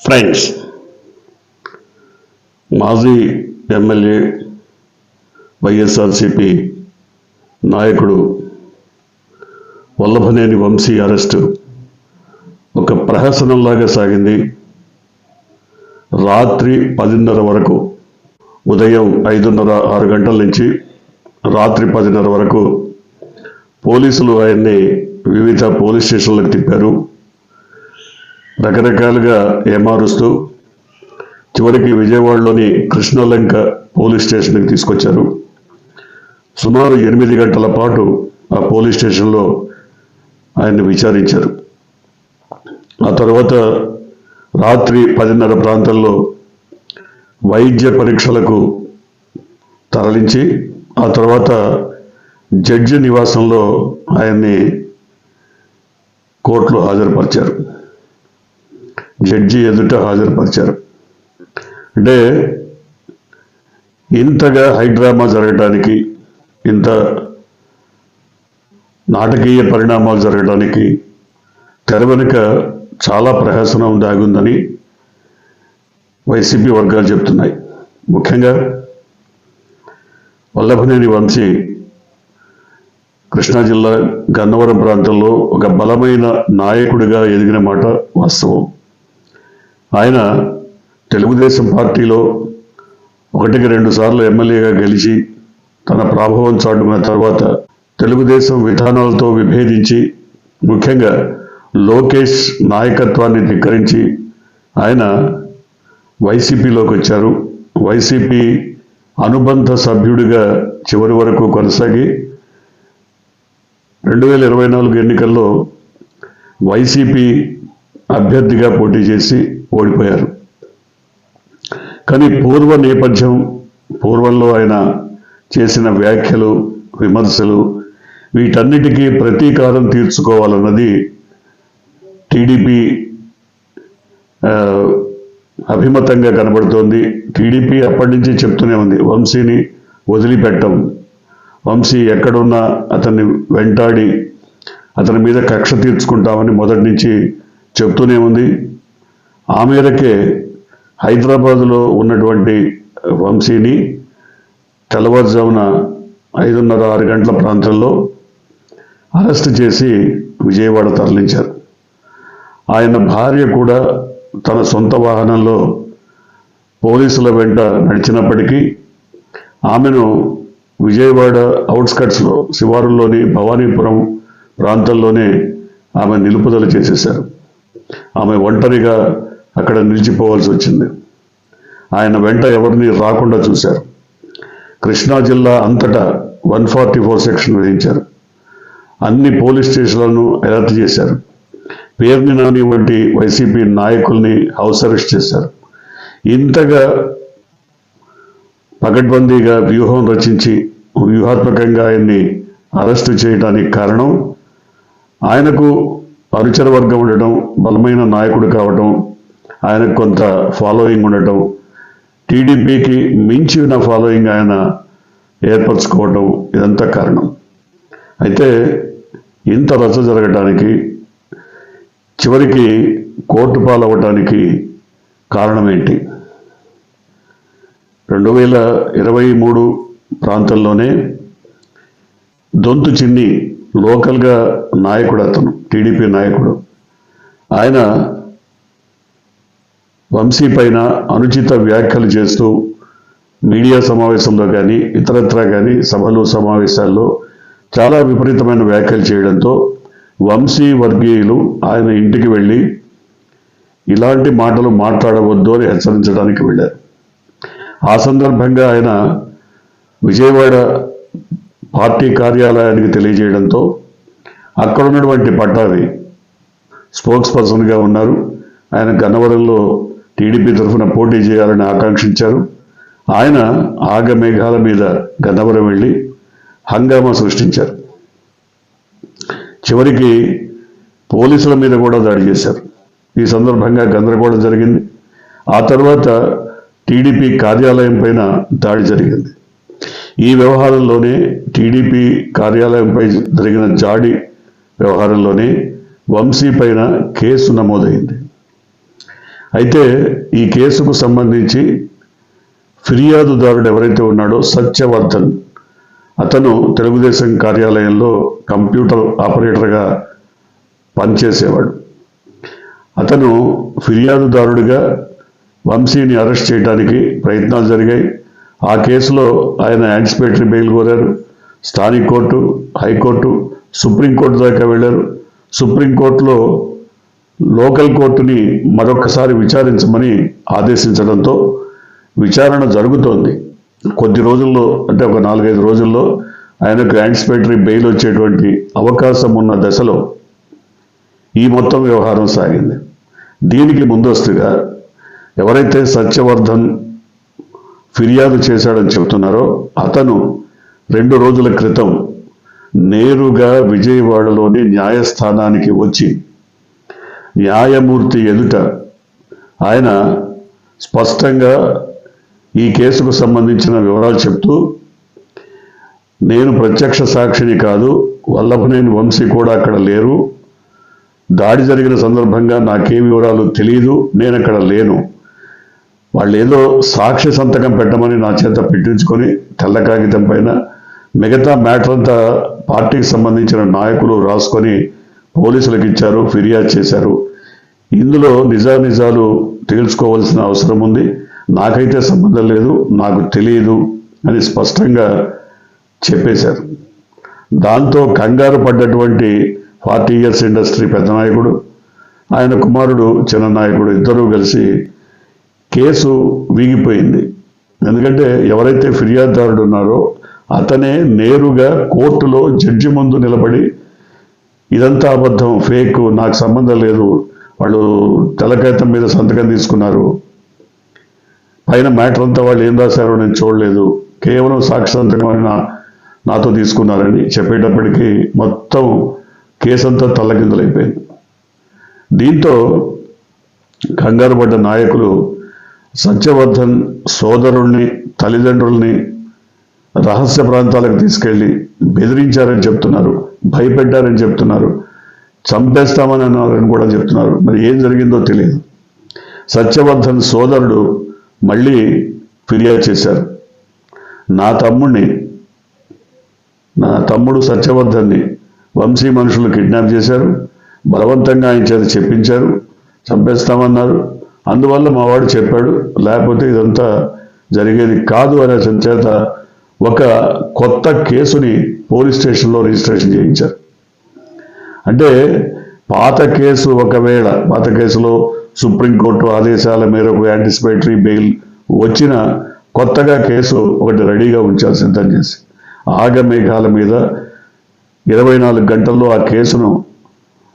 Friends, మాజీ MLA YSRCP నాయకుడు Vallabhaneni Vamsi arrest ఒక ప్రహసనంలాగా సాగింది. రాత్రి 10:30 వరకు, ఉదయం 5:30, 6 గంటల నుంచి రాత్రి 10:30 వరకు పోలీసులు ఆయన్ని వివిధ పోలీస్ స్టేషన్లకు తిప్పారు. రకరకాలుగా ఏమారుస్తూ చివరికి విజయవాడలోని కృష్ణలంక పోలీస్ స్టేషన్కి తీసుకొచ్చారు. సుమారు 8 గంటల పాటు ఆ పోలీస్ స్టేషన్లో ఆయన్ని విచారించారు. ఆ తర్వాత రాత్రి 10:30 ప్రాంతంలో వైద్య పరీక్షలకు తరలించి ఆ తర్వాత జడ్జి నివాసంలో ఆయన్ని కోర్టులో హాజరుపరిచారు. జడ్జి ఎదుట హాజరుపరిచారు. అంటే ఇంతగా హైడ్రామా జరగడానికి, ఇంత నాటకీయ పరిణామాలు జరగడానికి తెర వెనుక చాలా ప్రహసనం దాగుందని వైసీపీ వర్గాలు చెప్తున్నాయి. ముఖ్యంగా వల్లభనేని వంశీ కృష్ణా జిల్లా గన్నవరం ప్రాంతంలో ఒక బలమైన నాయకుడిగా ఎదిగిన మాట వాస్తవం. ఆయన తెలుగుదేశం పార్టీలో 1-2 సార్లు ఎమ్మెల్యేగా గెలిచి తన ప్రభావం చాటుకున్న తర్వాత తెలుగుదేశం విధానాలతో విభేదించి, ముఖ్యంగా లోకేష్ నాయకత్వాన్ని ధిక్కరించి ఆయన వైసీపీలోకి వచ్చారు. వైసీపీ అనుబంధ సభ్యుడిగా చివరి వరకు కొనసాగి 2024 ఎన్నికల్లో వైసీపీ అభ్యర్థిగా పోటీ చేసి ఓడిపోయారు. కానీ పూర్వంలో ఆయన చేసిన వ్యాఖ్యలు, విమర్శలు, వీటన్నిటికీ ప్రతీకారం తీర్చుకోవాలన్నది టీడీపీ అభిమతంగా కనబడుతోంది. టీడీపీ అప్పటి నుంచి చెప్తూనే ఉంది, వంశీని వదిలిపెట్టం, వంశీ ఎక్కడున్నా అతన్ని వెంటాడి అతని మీద కక్ష తీర్చుకుంటామని మొదటి నుంచి చెప్తూనే ఉంది. ఆ మేరకే హైదరాబాదులో ఉన్నటువంటి వంశీని తెల్లవారుజామున 5:30, 6 గంటల ప్రాంతంలో అరెస్ట్ చేసి విజయవాడ తరలించారు. ఆయన భార్య కూడా తన సొంత వాహనంలో పోలీసుల వెంట నడిచినప్పటికీ ఆమెను విజయవాడ అవుట్స్కట్స్లో, శివారుల్లోని భవానీపురం ప్రాంతంలోనే ఆమె నిలుపుదల చేసేశారు. ఆమె ఒంటరిగా అక్కడ నిలిచిపోవాల్సి వచ్చింది. ఆయన వెంట ఎవరిని రాకుండా చూశారు. కృష్ణా జిల్లా అంతటా 144 సెక్షన్ విధించారు. అన్ని పోలీస్ స్టేషన్లను అలర్ట్ చేశారు. పేర్ని నాని వంటి వైసీపీ నాయకుల్ని హౌస్ అరెస్ట్ చేశారు. ఇంతగా పకడ్బందీగా వ్యూహం రచించి వ్యూహాత్మకంగా ఆయన్ని అరెస్టు చేయడానికి కారణం ఆయనకు అనుచర వర్గం ఉండటం, బలమైన నాయకుడు కావటం, ఆయనకు కొంత ఫాలోయింగ్ ఉండటం, టీడీపీకి మించిన ఫాలోయింగ్ ఆయన ఏర్పరచుకోవటం, ఇదంతా కారణం. అయితే ఇంత రచ్చ జరగటానికి, చివరికి కోర్టు పాలవటానికి కారణం ఏంటి? 2023 ప్రాంతంలోనే దొంతు చిన్ని లోకల్గా నాయకుడు, అతను టీడీపీ నాయకుడు, ఆయన వంశీ పైన అనుచిత వ్యాఖ్యలు చేస్తూ మీడియా సమావేశంలో కానీ ఇతరత్రా కానీ సభలు సమావేశాల్లో చాలా విపరీతమైన వ్యాఖ్యలు చేయడంతో వంశీ వర్గీయులు ఆయన ఇంటికి వెళ్ళి ఇలాంటి మాటలు మాట్లాడవద్దు అని హెచ్చరించడానికి వెళ్ళారు. ఆ సందర్భంగా ఆయన విజయవాడ పార్టీ కార్యాలయానికి తెలియజేయడంతో అక్కడ ఉన్నటువంటి పట్టాభి స్పోక్స్ పర్సన్గా ఉన్నారు. ఆయన గన్నవరంలో టీడీపీ తరఫున పోటీ చేయాలని ఆకాంక్షించారు. ఆయన ఆగమేఘాల మీద గన్నవరం వెళ్ళి హంగామా సృష్టించారు. చివరికి పోలీసుల మీద కూడా దాడి చేశారు. ఈ సందర్భంగా గందరగోళం జరిగింది. ఆ తర్వాత టీడీపీ కార్యాలయం పైన దాడి జరిగింది. ఈ వ్యవహారంలోనే, టీడీపీ కార్యాలయంపై జరిగిన దాడి వ్యవహారంలోనే వంశీ పైన కేసు నమోదైంది. అయితే ఈ కేసుకు సంబంధించి ఫిర్యాదుదారుడు ఎవరైతే ఉన్నాడో సత్యవర్ధన్, అతను తెలుగుదేశం కార్యాలయంలో కంప్యూటర్ ఆపరేటర్గా పనిచేసేవాడు. అతను ఫిర్యాదుదారుడిగా వంశీని అరెస్ట్ చేయడానికి ప్రయత్నాలు జరిగాయి. ఆ కేసులో ఆయన యాంటిసిపేటరీ బెయిల్ కోరారు. స్థానిక కోర్టు, హైకోర్టు, సుప్రీంకోర్టు దాకా వెళ్ళారు. సుప్రీంకోర్టులో లోకల్ కోర్టుని మరొకసారి విచారించమని ఆదేశించడంతో విచారణ జరుగుతోంది. కొద్ది రోజుల్లో, అంటే ఒక 4-5 రోజుల్లో ఆయనకు యాంటిసిపేటరీ బెయిల్ వచ్చేటువంటి అవకాశం ఉన్న దశలో ఈ మొత్తం వ్యవహారం సాగింది. దీనికి ముందస్తుగా ఎవరైతే సత్యవర్ధన్ ఫిర్యాదు చేశాడని చెబుతున్నారో అతను 2 రోజుల క్రితం నేరుగా విజయవాడలోని న్యాయస్థానానికి వచ్చి న్యాయమూర్తి ఎదుట ఆయన స్పష్టంగా ఈ కేసుకు సంబంధించిన వివరాలు చెప్తూ, నేను ప్రత్యక్ష సాక్షిని కాదు, వల్లభనేని వంశీ కూడా అక్కడ లేరు, దాడి జరిగిన సందర్భంగా నాకే వివరాలు తెలియదు, నేను అక్కడ లేను, వాళ్ళు ఏదో సాక్షి సంతకం పెట్టమని నా చేత పెట్టించుకొని తెల్ల కాగితం పైన మిగతా మ్యాటర్ అంతా పార్టీకి సంబంధించిన నాయకులు రాసుకొని పోలీసులకు ఇచ్చారు, ఫిర్యాదు చేశారు. ఇందులో నిజానిజాలు తేల్చుకోవాల్సిన అవసరం ఉంది, నాకైతే సంబంధం లేదు, నాకు తెలియదు అని స్పష్టంగా చెప్పేశారు. దాంతో కంగారు పడ్డటువంటి 40 years ఇండస్ట్రీ పెద్ద నాయకుడు, ఆయన కుమారుడు చిన్న నాయకుడు ఇద్దరూ కలిసి కేసు వీగిపోయింది. ఎందుకంటే ఎవరైతే ఫిర్యాదుదారుడు ఉన్నారో అతనే నేరుగా కోర్టులో జడ్జి ముందు నిలబడి ఇదంతా అబద్ధం, ఫేక్, నాకు సంబంధం లేదు, వాళ్ళు తెల్లకాగితం మీద సంతకం తీసుకున్నారు, పైన మ్యాటర్ అంతా వాళ్ళు ఏం రాశారో నేను చూడలేదు, కేవలం సాక్షి సంతకం అని నాతో తీసుకున్నారని చెప్పేటప్పటికీ మొత్తం కేసంతా తల్లకిందులైపోయింది. దీంతో కంగారు పడ్డ నాయకులు సత్యవర్ధన్ సోదరుణ్ణి, తల్లిదండ్రుల్ని రహస్య ప్రాంతాలకు తీసుకెళ్లి బెదిరించారని చెప్తున్నారు, భయపెట్టారని చెప్తున్నారు, చంపేస్తామని అన్నారని కూడా చెప్తున్నారు. మరి ఏం జరిగిందో తెలియదు. సత్యవర్ధన్ సోదరుడు మళ్ళీ ఫిర్యాదు చేశారు, నా తమ్ముడు సత్యవర్ధన్ని వంశీ మనుషులు కిడ్నాప్ చేశారు, బలవంతంగా ఆయన చేత చెప్పించారు, చంపేస్తామన్నారు, అందువల్ల మా వాడు చెప్పాడు, లేకపోతే ఇదంతా జరిగేది కాదు అనే చేత ఒక కొత్త కేసుని పోలీస్ స్టేషన్లో రిజిస్ట్రేషన్ చేయించారు. అంటే పాత కేసులో సుప్రీంకోర్టు ఆదేశాల మేరకు యాంటిసిపేటరీ బెయిల్ వచ్చిన కొత్తగా కేసు ఒకటి రెడీగా ఉంచారు సిద్ధం చేసి, ఆగమేఘాల మీద 24 గంటల్లో ఆ కేసును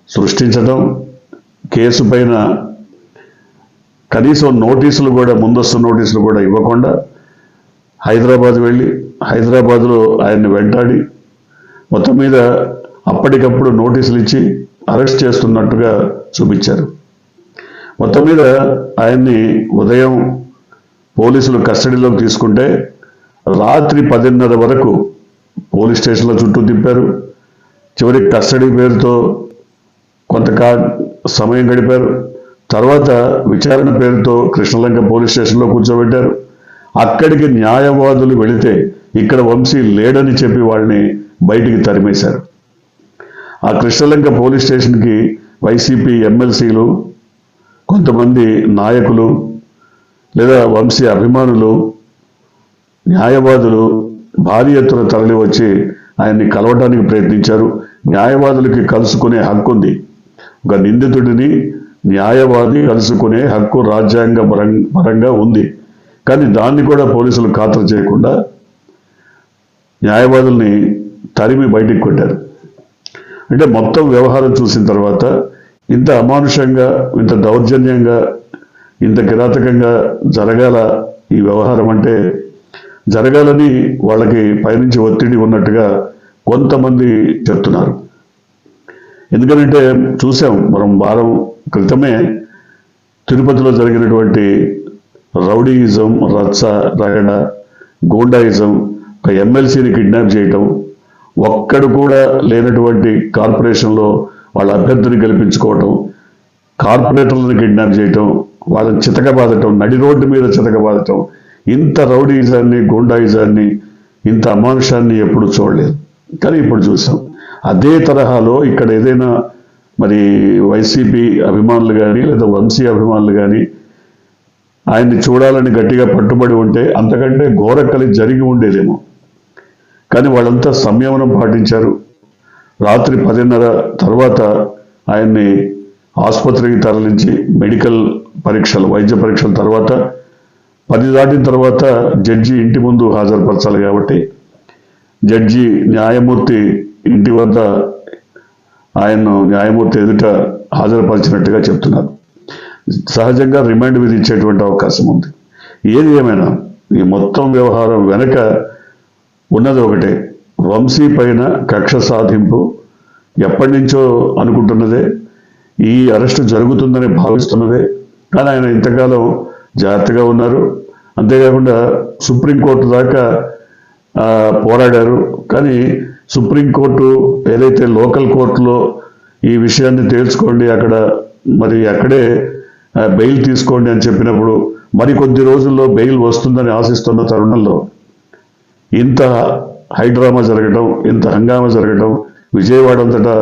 సృష్టించడం, కేసు పైన కనీసం నోటీసులు కూడా, ముందస్తు నోటీసులు కూడా ఇవ్వకుండా హైదరాబాద్ వెళ్ళి హైదరాబాద్లో ఆయన్ని వెంటాడి మొత్తం మీద అప్పటికప్పుడు నోటీసులు ఇచ్చి అరెస్ట్ చేస్తున్నట్టుగా చూపించారు. మొత్తం మీద ఆయన్ని ఉదయం పోలీసులు కస్టడీలోకి తీసుకుంటే రాత్రి 10:30 వరకు పోలీస్ స్టేషన్ల చుట్టూ తిప్పారు. చివరికి కస్టడీ పేరుతో కొంత సమయం గడిపారు. తర్వాత విచారణ పేరుతో కృష్ణలంక పోలీస్ స్టేషన్లో కూర్చోబెట్టారు. అక్కడికి న్యాయవాదులు వెళితే ఇక్కడ వంశీ లేడని చెప్పి వాళ్ళని బయటికి తరిమేశారు. ఆ కృష్ణలంక పోలీస్ స్టేషన్కి వైసీపీ ఎమ్మెల్సీలు, కొంతమంది నాయకులు లేదా వంశీ అభిమానులు, న్యాయవాదులు భారీ ఎత్తున తరలి వచ్చి ఆయన్ని కలవటానికి ప్రయత్నించారు. న్యాయవాదులకి కలుసుకునే హక్కు ఉంది. ఒక నిందితుడిని న్యాయవాది కలుసుకునే హక్కు రాజ్యాంగ పరంగా ఉంది. కానీ దాన్ని కూడా పోలీసులు ఖాతరు చేయకుండా న్యాయవాదుల్ని తరిమి బయటికి కొట్టారు. అంటే మొత్తం వ్యవహారం చూసిన తర్వాత ఇంత అమానుషంగా, ఇంత దౌర్జన్యంగా, ఇంత కిరాతకంగా జరగాల ఈ వ్యవహారం అంటే, జరగాలని వాళ్ళకి పైనుంచి ఒత్తిడి ఉన్నట్టుగా కొంతమంది చెప్తున్నారు. ఎందుకంటే చూసాం, మనం వారం క్రితమే తిరుపతిలో జరిగినటువంటి రౌడీయిజం, రచ్చ, రగడ, గూండాయిజం, ఒక ఎమ్మెల్సీని కిడ్నాప్ చేయటం, ఒక్కడు కూడా లేనటువంటి కార్పొరేషన్లో వాళ్ళ అభ్యర్థిని గెలిపించుకోవటం, కార్పొరేటర్లను కిడ్నాప్ చేయటం, వాళ్ళని చితకబాదటం, నడి రోడ్డు మీద చితకబాదటం, ఇంత రౌడీజాన్ని, గూండాయిజాన్ని, ఇంత అమానుషాన్ని ఎప్పుడు చూడలేదు. కానీ ఇప్పుడు చూసాం. అదే తరహాలో ఇక్కడ ఏదైనా మరి వైసీపీ అభిమానులు కానీ లేదా వంశీ అభిమానులు కానీ ఆయన్ని చూడాలని గట్టిగా పట్టుబడి ఉంటే అంతకంటే ఘోరకలి జరిగి ఉండేదేమో. కానీ వాళ్ళంతా సంయమనం పాటించారు. రాత్రి 10:30 తర్వాత ఆయన్ని ఆసుపత్రికి తరలించి మెడికల్ పరీక్షలు, వైద్య పరీక్షల తర్వాత 10 దాటిన తర్వాత జడ్జి ఇంటి ముందు హాజరుపరచాలి కాబట్టి జడ్జి న్యాయమూర్తి ఇంటి వద్ద ఆయన్ను న్యాయమూర్తి ఎదుట హాజరుపరిచినట్టుగా చెప్తున్నారు. సహజంగా రిమాండ్ విధించేటువంటి అవకాశం ఉంది. ఏది ఏమైనా ఈ మొత్తం వ్యవహారం వెనక ఉన్నది ఒకటే, వంశీ పైన కక్ష సాధింపు. ఎప్పటి నుంచో అనుకుంటున్నదే, ఈ అరెస్టు జరుగుతుందని భావిస్తున్నదే. కానీ ఆయన ఇంతకాలం జాగ్రత్తగా ఉన్నారు. అంతేకాకుండా సుప్రీంకోర్టు దాకా పోరాడారు. కానీ సుప్రీంకోర్టు ఏదైతే లోకల్ కోర్టులో ఈ విషయాన్ని తేల్చుకోండి, అక్కడ మరి అక్కడే బెయిల్ తీసుకోండి అని చెప్పినప్పుడు మరి కొద్ది రోజుల్లో బెయిల్ వస్తుందని ఆశిస్తున్న తరుణంలో ఇంత హైడ్రామా జరగటం, ఇంత హంగామా జరగటం, విజయవాడ అంతటా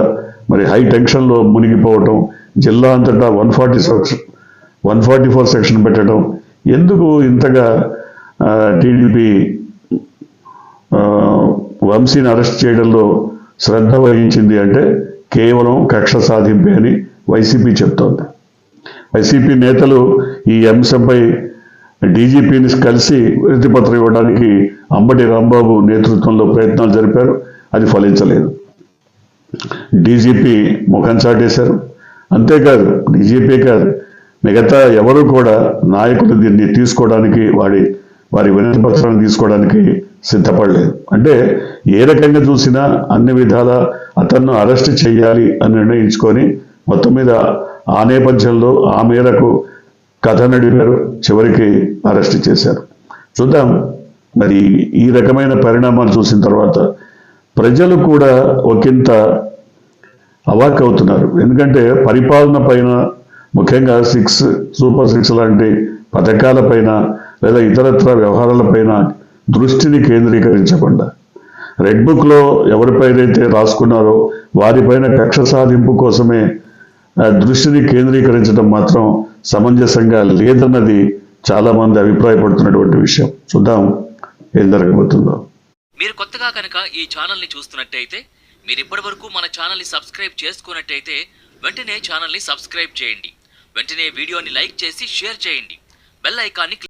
మరి హై టెన్షన్లో మునిగిపోవటం, జిల్లా అంతటా 144 సెక్షన్ పెట్టడం, ఎందుకు ఇంతగా టీడీపీ వంశీని అరెస్ట్ చేయడంలో శ్రద్ధ వహించింది అంటే కేవలం కక్ష సాధింపే అని వైసీపీ చెప్తోంది. వైసీపీ నేతలు ఈ అంశంపై డీజీపీని కలిసి వినతిపత్రం ఇవ్వడానికి అంబటి రాంబాబు నేతృత్వంలో ప్రయత్నాలు జరిపారు. అది ఫలించలేదు. డీజీపీ ముఖం చాటేశారు. అంతేకాదు డీజీపీ కాదు, మిగతా ఎవరు కూడా నాయకులు దీన్ని తీసుకోవడానికి వారి వినతిపత్రాన్ని తీసుకోవడానికి సిద్ధపడలేదు. అంటే ఏ రకంగా చూసినా అన్ని విధాల అతన్ని అరెస్ట్ చేయాలి అని నిర్ణయించుకొని మొత్తం మీద ఆ నేపథ్యంలో ఆ మేరకు కథ నడిపారు. చివరికి అరెస్ట్ చేశారు. చూద్దాం మరి ఈ రకమైన పరిణామాలు చూసిన తర్వాత ప్రజలు కూడా ఒకంత అవాక్ అవుతున్నారు. ఎందుకంటే పరిపాలన పైన, ముఖ్యంగా సూపర్ 6 లాంటి పథకాల పైన లేదా ఇతరత్ర వ్యవహారాలపైన దృష్టిని కేంద్రీకరించకుండా రెడ్ బుక్లో ఎవరిపైనైతే రాసుకున్నారో వారిపైన కక్ష సాధింపు కోసమే దృష్టిని కేంద్రీకరించడం మాత్రం సమంజసంగా లేదన్నది చాలా మంది అభిప్రాయపడుతున్నటువంటి విషయం. చూద్దాం ఏం జరగబోతుందో. మీరు కొత్తగా కనుక ఈ ఛానల్ని చూస్తున్నట్టయితే, మీరు ఇప్పటివరకు మన ఛానల్ని సబ్స్క్రైబ్ చేసుకున్నట్టయితే వెంటనే ఛానల్ని సబ్స్క్రైబ్ చేయండి. వెంటనే వీడియోని లైక్ చేసి షేర్ చేయండి. బెల్ ఐకాన్ని